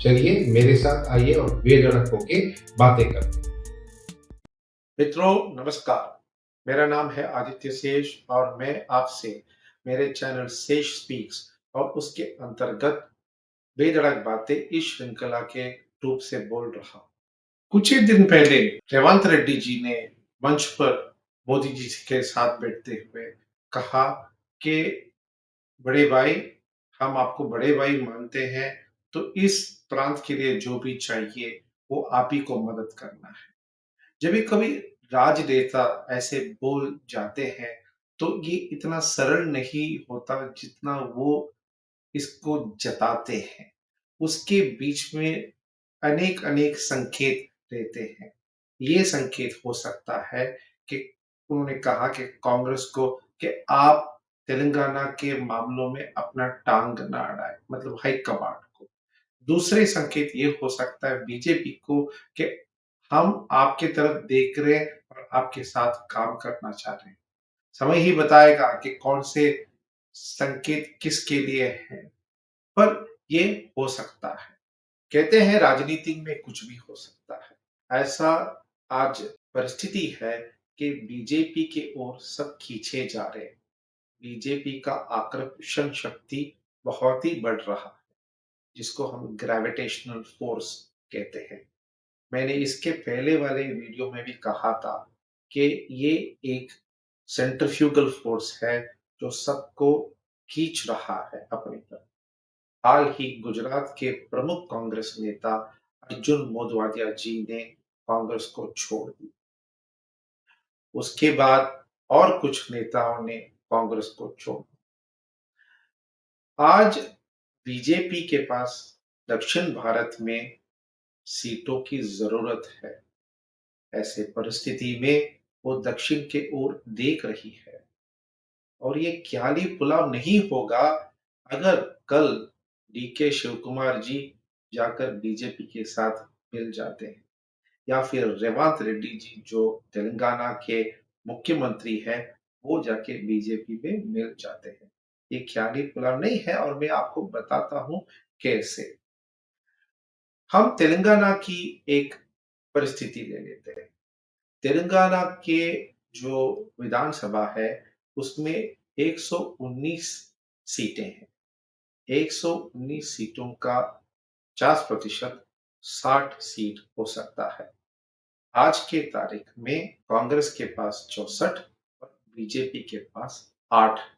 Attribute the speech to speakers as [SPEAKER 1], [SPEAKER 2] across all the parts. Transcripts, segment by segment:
[SPEAKER 1] चलिए मेरे साथ आइए और बेधड़क होके बातें करते हैं।
[SPEAKER 2] मित्रों नमस्कार। मेरा नाम है आदित्य शेष और मैं आपसे मेरे चैनल शेष स्पीक्स और उसके अंतर्गत बेधड़क बातें इस श्रृंखला के रूप से बोल रहा हूँ। कुछ ही दिन पहले रेवंत रेड्डी जी ने मंच पर मोदी जी के साथ बैठते हुए कहा कि बड़े भाई, हम आपको बड़े भाई मानते हैं, तो इस प्रांत के लिए जो भी चाहिए वो आप ही को मदद करना है। जब भी कभी राजनेता ऐसे बोल जाते हैं तो ये इतना सरल नहीं होता जितना वो इसको जताते हैं। उसके बीच में अनेक अनेक संकेत रहते हैं। ये संकेत हो सकता है कि उन्होंने कहा कि कांग्रेस को कि आप तेलंगाना के मामलों में अपना टांग ना अड़ाए, मतलब हाईकमांड को। दूसरे संकेत ये हो सकता है बीजेपी को कि हम आपकी तरफ देख रहे हैं और आपके साथ काम करना चाह रहे हैं। समय ही बताएगा कि कौन से संकेत किसके लिए हैं, पर ये हो सकता है। कहते हैं राजनीति में कुछ भी हो सकता है। ऐसा आज परिस्थिति है कि बीजेपी की ओर सब खींचे जा रहे हैं। बीजेपी का आकर्षण शक्ति बहुत ही बढ़ रहा है, जिसको हम ग्रेविटेशनल फोर्स कहते हैं। मैंने इसके पहले वाले वीडियो में भी कहा था कि ये एक सेंट्रीफ्यूगल फोर्स है जो सबको खींच रहा है अपनी तरफ। हाल ही गुजरात के प्रमुख कांग्रेस नेता अर्जुन मोढवाडिया जी ने कांग्रेस को छोड़ दी। उसके बाद और कुछ नेताओं ने कांग्रेस को छोड़ दिया। आज बीजेपी के पास दक्षिण भारत में सीटों की जरूरत है। ऐसे परिस्थिति में वो दक्षिण के ओर देख रही है और ये ख्याली पुलाव नहीं होगा अगर कल डीके शिव कुमार जी जाकर बीजेपी के साथ मिल जाते हैं या फिर रेवंत रेड्डी जी जो तेलंगाना के मुख्यमंत्री हैं वो जाके बीजेपी में मिल जाते हैं। ये ख्याली पुलाव नहीं है और मैं आपको बताता हूं कैसे। हम तेलंगाना की एक परिस्थिति ले लेते हैं। तेलंगाना के जो विधानसभा है उसमें 119 सीटें हैं। 119 सीटों का 50% 60 सीट हो सकता है। आज के तारीख में कांग्रेस के पास 64 और बीजेपी के पास 8 है।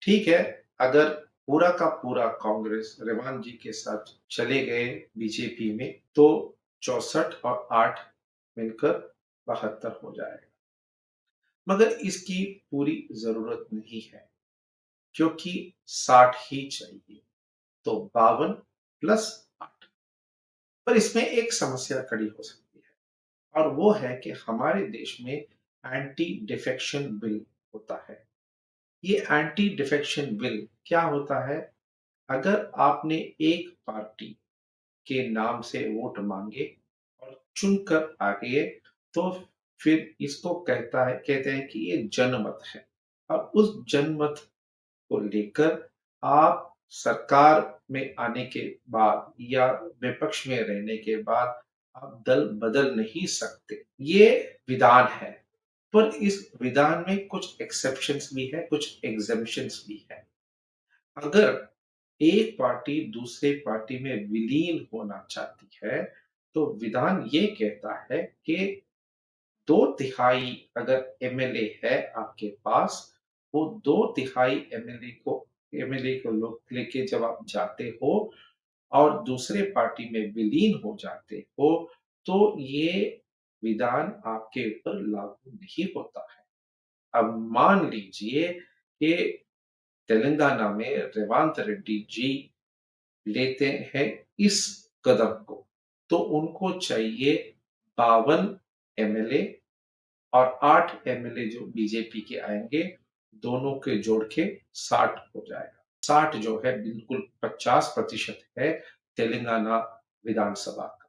[SPEAKER 2] ठीक है, अगर पूरा का पूरा कांग्रेस रेवान जी के साथ चले गए बीजेपी में तो 64 और 8 मिलकर 72 हो जाएगा। मगर इसकी पूरी जरूरत नहीं है क्योंकि 60 ही चाहिए, तो 52 प्लस 8। पर इसमें एक समस्या खड़ी हो सकती है और वो है कि हमारे देश में एंटी डिफेक्शन बिल होता है। ये एंटी डिफेक्शन बिल क्या होता है? अगर आपने एक पार्टी के नाम से वोट मांगे और चुनकर आ गए तो फिर इसको कहते हैं कि ये जनमत है और उस जनमत को लेकर आप सरकार में आने के बाद या विपक्ष में रहने के बाद आप दल बदल नहीं सकते। ये विधान है, पर इस विधान में कुछ एक्सेप्शंस भी है, कुछ एग्जेम्पशंस भी है। अगर एक पार्टी दूसरे पार्टी में विलीन होना चाहती है तो विधान ये कहता है कि 2/3 अगर एमएलए है आपके पास, वो 2/3 एमएलए को लेके जब आप जाते हो और दूसरे पार्टी में विलीन हो जाते हो, तो ये विधान आपके ऊपर लागू नहीं होता है। अब मान लीजिए कि तेलंगाना में रेवांत रेड्डी जी लेते हैं इस कदम को, तो उनको चाहिए 52 एमएलए और 8 एमएलए जो बीजेपी के आएंगे, दोनों के जोड़ के 60 हो जाएगा। 60 जो है बिल्कुल 50% है तेलंगाना विधानसभा का।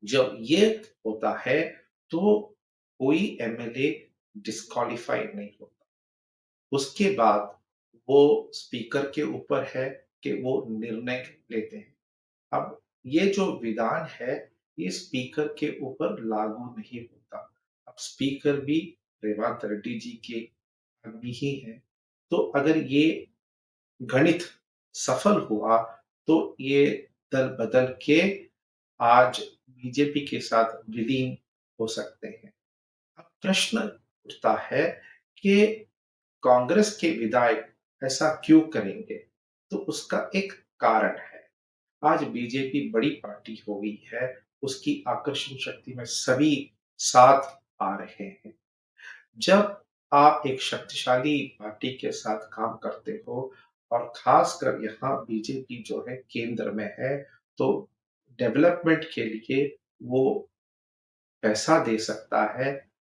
[SPEAKER 2] जब ये होता है तो कोई एमएलए डिस्क्वालीफाई नहीं होता। उसके बाद वो स्पीकर के ऊपर है कि वो निर्णय लेते हैं। अब ये जो विधान है, ये स्पीकर के ऊपर लागू नहीं होता। अब स्पीकर भी रेवंत रेड्डी जी के आदमी ही हैं। तो अगर ये गणित सफल हुआ, तो ये दल बदल के आज बीजेपी के साथ विलीन हो सकते हैं। अब प्रश्न उठता है कि कांग्रेस के विधायक ऐसा क्यों करेंगे? तो उसका एक कारण है। आज बीजेपी बड़ी पार्टी हो गई है, उसकी आकर्षण शक्ति में सभी साथ आ रहे हैं। जब आप एक शक्तिशाली पार्टी के साथ काम करते हो और खासकर यहाँ बीजेपी जो है केंद्र में है, तो डेवलपमेंट के लिए वो पैसा दे सकता है,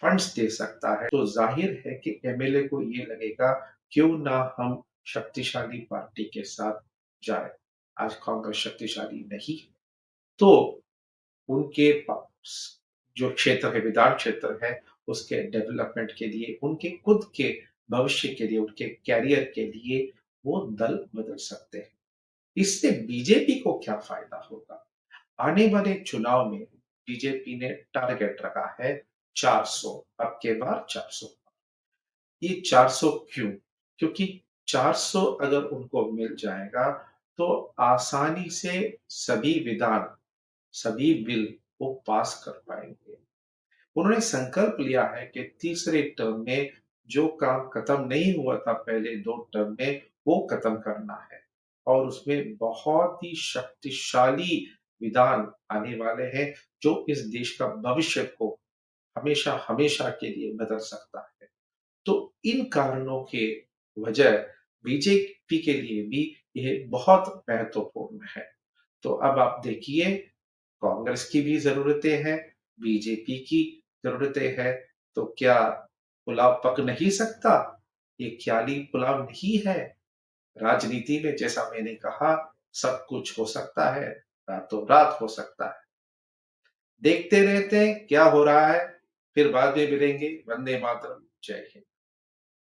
[SPEAKER 2] फंड्स दे सकता है, तो जाहिर है कि एमएलए को ये लगेगा क्यों ना हम शक्तिशाली पार्टी के साथ जाए। आज कांग्रेस शक्तिशाली नहीं है, तो उनके पास जो क्षेत्र है, विधान क्षेत्र है, उसके डेवलपमेंट के लिए, उनके खुद के भविष्य के लिए, उनके कैरियर के लिए वो दल बदल सकते हैं। इससे बीजेपी को क्या फायदा होगा? आने वाले चुनाव में बीजेपी ने टारगेट रखा है 400, अब के बार 400। ये 400 क्यों? क्योंकि 400 अगर उनको मिल जाएगा, तो आसानी से सभी विधान, सभी बिल वो पास कर पाएंगे। उन्होंने संकल्प लिया है कि तीसरे टर्म में जो काम खत्म नहीं हुआ था पहले 2 टर्म में, वो खत्म करना है और उसमें बहुत ही शक्तिशाली विधान आने वाले हैं, जो इस देश का भविष्य को हमेशा-हमेशा के लिए बदल सकता है। तो इन कारणों के वजह बीजेपी के लिए भी ये बहुत महत्वपूर्ण है। तो अब आप देखिए, कांग्रेस की भी ज़रूरतें हैं, बीजेपी की ज़रूरतें हैं, तो क्या पुलाव पक नहीं सकता? ये ख़्याली पुलाव नहीं है। राजनीति में जैसा मैंने कहा, सब कुछ हो सकता है, रातों-रात हो सकता है। देखते रहते हैं क्या हो रहा है, फिर बाद में मिलेंगे। वंदे मातरम, जय हिंद।